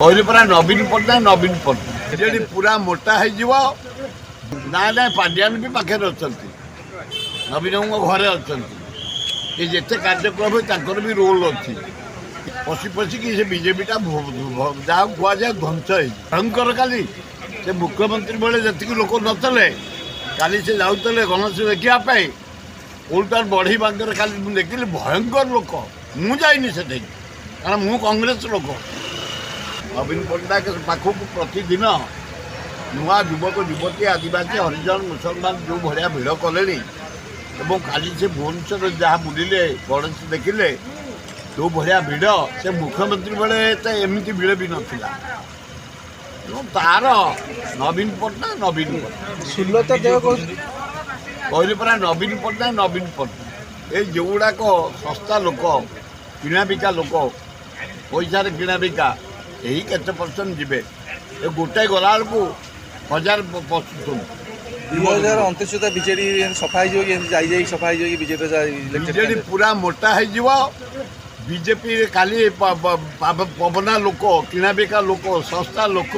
कहले परा नवीन पट्टनायक बिजेडी पूरा मोटा हो ना ना पांड्यान भी पाखे अच्छा नवीन घरे अच्छा ये जिते कार्यक्रम है भी रोल अच्छी पशि पशिकी से बीजेपी जहाँ कह जाए ध्वंस भयंकर काली से मुख्यमंत्री बेले जी लोक नतले काली से जाऊले गणेश देखापी उल्टा बढ़ी बांगर काली मुझे देखिली भयंकर लोक मुझे से कारण मु कांग्रेस लोक नवीन पट्टनायक पाखक प्रतिदिन नुआ युवक युवती आदिवासी हरिजन मुसलमान जो भाया भिड़ कले काली से भुवनेश्वर जहाँ बुलिले गणेश देखिले जो भाया भिड़ से मुख्यमंत्री बेले तो एमती भिड़ भी नाला तार नवीन पट्टनायक सुलता देव कहले परा नवीन पट्टनायक ये जो गुड़ाक सस्ता लोक किणा बिका लोक पैसा किणा बिका यही केते परसेंट जीवे ये गोटे गला बेलू 1000 पशुन 2029 सुधा बीजेडी सफाई सफाई बीजेडी पूरा मोटा हो बीजेपी काली पवना लोक किणा बिका लोक सस्ता लोक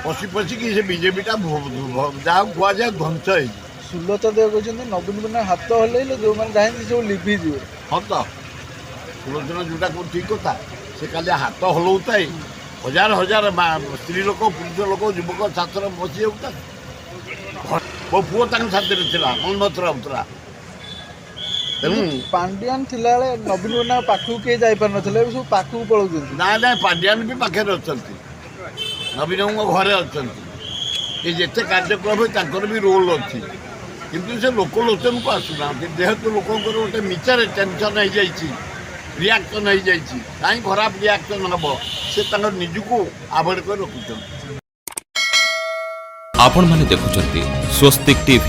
पशि पशिकी से बीजेपी जहाँ कह जाए ध्वंस सुलता देव कहते नवीन पट्टनायक हाथ हल्ले जो मैंने चाहते सब लिभिजे हाँ तो सुलोचना जोटा ठीक कथा से खाली हाथ हलाऊता हजार हजार स्त्री लोक पुरुष लोक युवक छात्र बसी जाता मो पुओ साथी मनमथ राउतरा तेणु पांड्यान थिला नवीन पट्टनायक पाखु किए जापार ना सब पाखु पलाऊँ ना ना पांड्यान भी पाखे अच्छा नवीन घरे अच्छा ये जिते कार्यक्रम है भी रोल अच्छी किंतु से लोकलोचन को आसुना जेहेतु लोक गोटे मिचार टेंशन हो जाइए रिएक्शन हो जाइए कहीं खराब रिएक्शन हम से निजको आभोड कर रखुच्च। आपण माने देखुचंती स्वस्तिक टीवी।